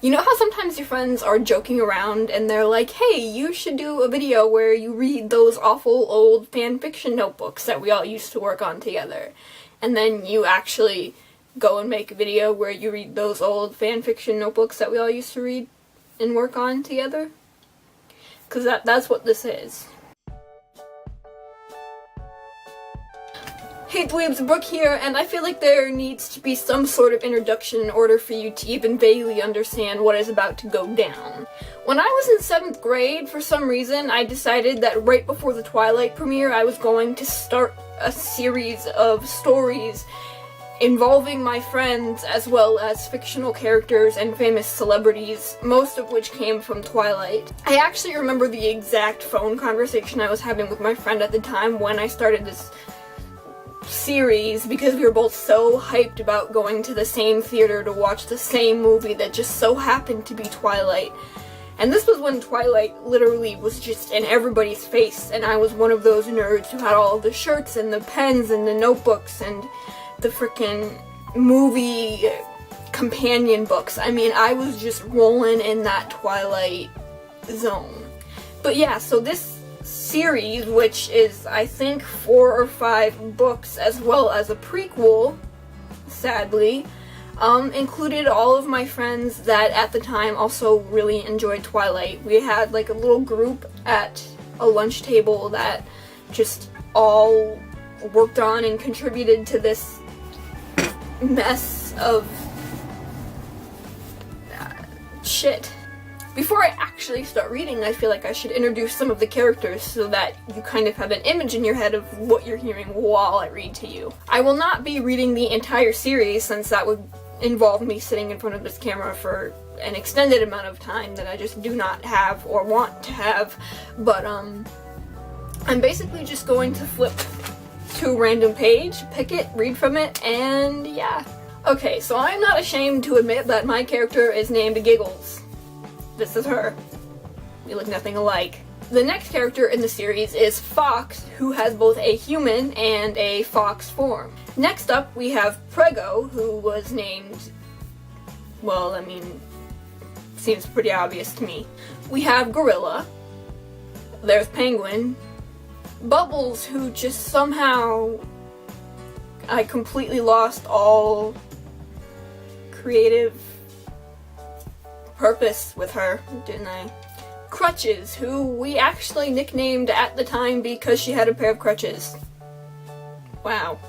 You know how sometimes your friends are joking around and they're like, hey, you should do a video where you read those awful old fanfiction notebooks that we all used to work on together. And then you actually go and make a video where you read those old fanfiction notebooks that we all used to read and work on together. Because that's what this is. Hey dweebs, Brooke here, and I feel like there needs to be some sort of introduction in order for you to even vaguely understand what is about to go down. When I was in 7th grade, for some reason, I decided that right before the Twilight premiere, I was going to start a series of stories involving my friends as well as fictional characters and famous celebrities, most of which came from Twilight. I actually remember the exact phone conversation I was having with my friend at the time when I started this series, because we were both so hyped about going to the same theater to watch the same movie that just so happened to be Twilight. And this was when Twilight literally was just in everybody's face, and I was one of those nerds who had all the shirts and the pens and the notebooks and the frickin' movie companion books. I mean, I was just rolling in that Twilight zone. But yeah, so this series, which is, I think, 4 or 5 books as well as a prequel, sadly, included all of my friends that at the time also really enjoyed Twilight. We had like a little group at a lunch table that just all worked on and contributed to this mess of shit. Before I actually start reading, I feel like I should introduce some of the characters so that you kind of have an image in your head of what you're hearing while I read to you. I will not be reading the entire series, since that would involve me sitting in front of this camera for an extended amount of time that I just do not have or want to have, but I'm basically just going to flip to a random page, pick it, read from it, and yeah. Okay, so I'm not ashamed to admit that my character is named Giggles. This is her. We look nothing alike. The next character in the series is Fox, who has both a human and a fox form. Next up, we have Prego, who was named, well, I mean, seems pretty obvious to me. We have Gorilla. There's Penguin. Bubbles, who just somehow, I completely lost all creative purpose with her, didn't I? Crutches, who we actually nicknamed at the time because she had a pair of crutches. Wow.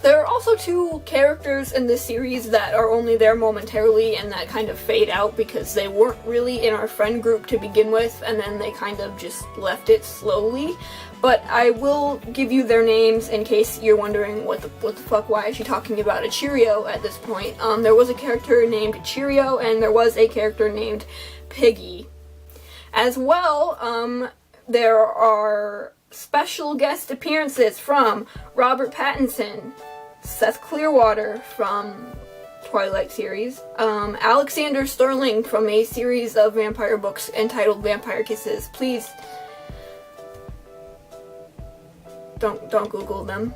There are also 2 characters in this series that are only there momentarily and that kind of fade out because they weren't really in our friend group to begin with, and then they kind of just left it slowly. But I will give you their names in case you're wondering what the fuck, why is she talking about a Cheerio at this point. There was a character named Cheerio and there was a character named Piggy. As well, there are special guest appearances from Robert Pattinson, Seth Clearwater from Twilight series, Alexander Sterling from a series of vampire books entitled Vampire Kisses. Please don't Google them.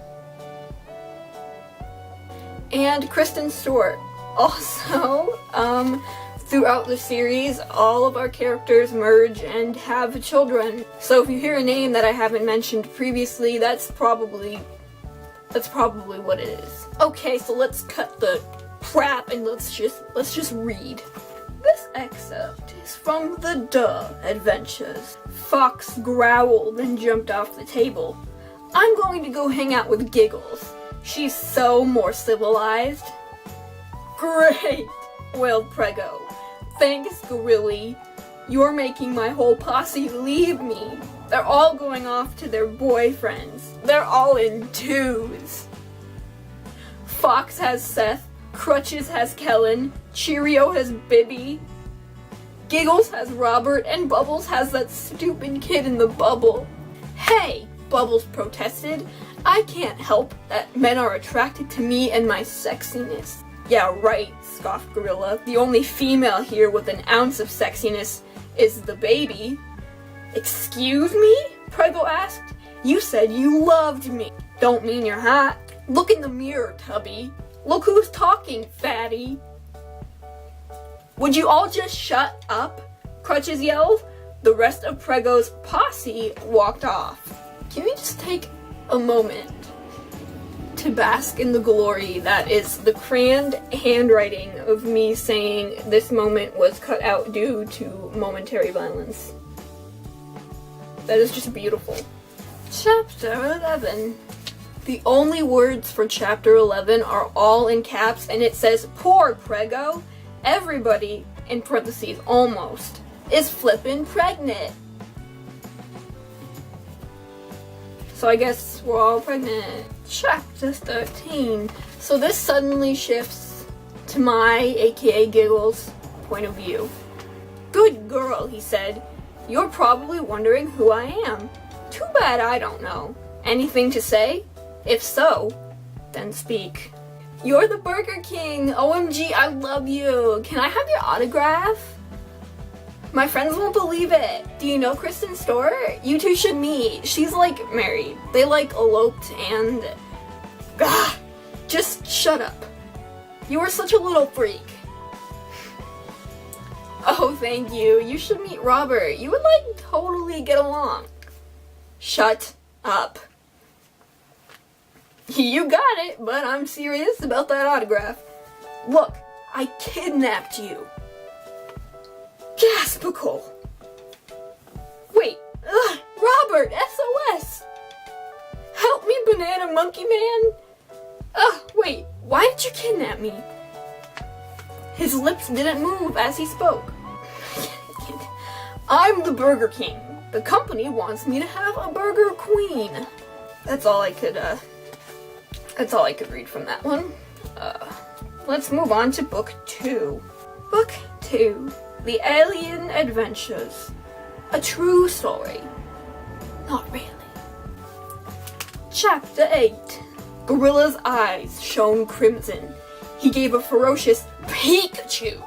And Kristen Stewart. Also, throughout the series, all of our characters merge and have children. So if you hear a name that I haven't mentioned previously, that's probably what it is. Okay, so let's cut the crap and let's just read. This excerpt is from the Duh Adventures. Fox growled and jumped off the table. I'm going to go hang out with Giggles. She's so more civilized. Great, wailed Prego. Thanks, Gorilla. You're making my whole posse leave me. They're all going off to their boyfriends. They're all in 2s. Fox has Seth, Crutches has Kellen, Cheerio has Bibby, Giggles has Robert, and Bubbles has that stupid kid in the bubble. Hey, Bubbles protested. I can't help that men are attracted to me and my sexiness. Yeah, right, scoffed Gorilla. The only female here with an ounce of sexiness is the baby. Excuse me? Prego asked. You said you loved me. Don't mean you're hot. Look in the mirror, Tubby. Look who's talking, fatty. Would you all just shut up? Crutches yelled. The rest of Prego's posse walked off. Can we just take a moment to bask in the glory that is the crayon handwriting of me saying this moment was cut out due to momentary violence? That is just beautiful. Chapter 11. The only words for chapter 11 are all in caps, and it says, "Poor Prego. Everybody," in parentheses, almost, "is flippin' pregnant." So I guess we're all pregnant. Chapter 13. So this suddenly shifts to my, aka Giggles, point of view. "Good girl," he said. "You're probably wondering who I am. Too bad I don't know. Anything to say? If so, then speak." "You're the Burger King. OMG, I love you. Can I have your autograph? My friends won't believe it. Do you know Kristen Stewart? You two should meet. She's like married. They like eloped and... just shut up. You are such a little freak." "Oh, thank you. You should meet Robert. You would like totally get along." "Shut up. You got it, but I'm serious about that autograph. Look, I kidnapped you." Gaspicle. "Wait, Robert, SOS! Help me, Banana Monkey Man! Wait, why did you kidnap me?" His lips didn't move as he spoke. "I'm the Burger King. The company wants me to have a Burger Queen." That's all I could read from that one. Let's move on to Book 2. Book 2. The Alien Adventures. A true story. Not really. Chapter 8. Gorilla's eyes shone crimson. He gave a ferocious Pikachu!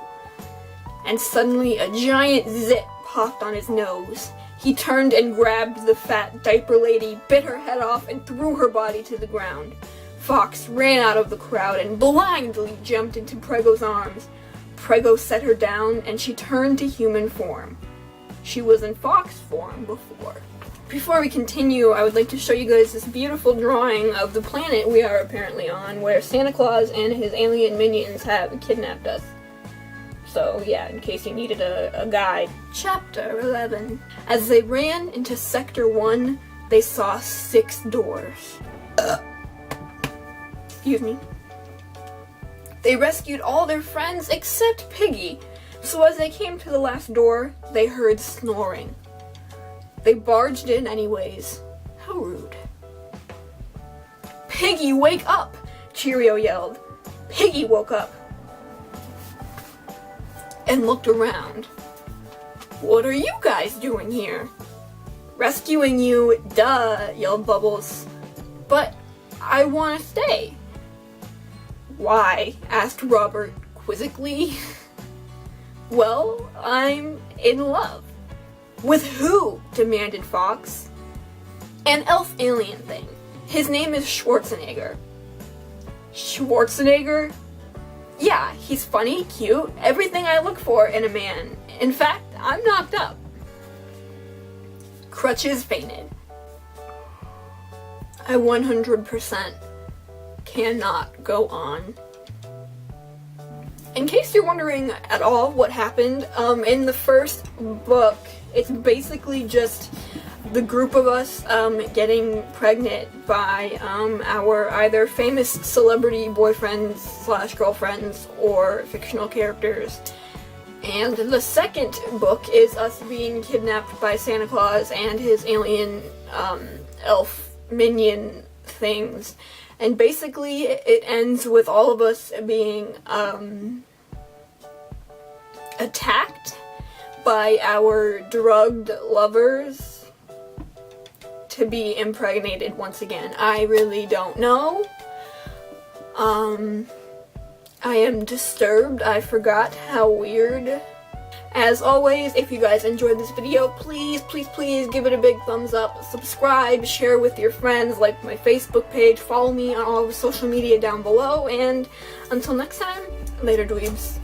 And suddenly a giant zit popped on his nose. He turned and grabbed the fat diaper lady, bit her head off, and threw her body to the ground. Fox ran out of the crowd and blindly jumped into Prego's arms. Prego set her down, and she turned to human form. She was in fox form before. Before we continue, I would like to show you guys this beautiful drawing of the planet we are apparently on, where Santa Claus and his alien minions have kidnapped us. So yeah, in case you needed a guide. Chapter 11. As they ran into Sector 1, they saw 6 doors. Excuse me. They rescued all their friends except Piggy, so as they came to the last door, they heard snoring. They barged in anyways. How rude. "Piggy, wake up!" Cheerio yelled. Piggy woke up and looked around. "What are you guys doing here?" "Rescuing you, duh," yelled Bubbles. "But I want to stay." "Why?" asked Robert quizzically. "Well, I'm in love." "With who?" demanded Fox. "An elf alien thing. His name is Schwarzenegger." "Schwarzenegger?" "Yeah, he's funny, cute, everything I look for in a man. In fact, I'm knocked up." Crutches fainted. I 100% cannot go on. In case you're wondering at all what happened, in the first book, it's basically just the group of us getting pregnant by our either famous celebrity boyfriends / girlfriends or fictional characters. And the second book is us being kidnapped by Santa Claus and his alien elf minion things. And basically it ends with all of us being attacked by our drugged lovers to be impregnated once again. I really don't know. I am disturbed. I forgot how weird. As always, if you guys enjoyed this video, please give it a big thumbs up, subscribe, share with your friends, like my Facebook page, follow me on all of the social media down below, and until next time, later dweebs.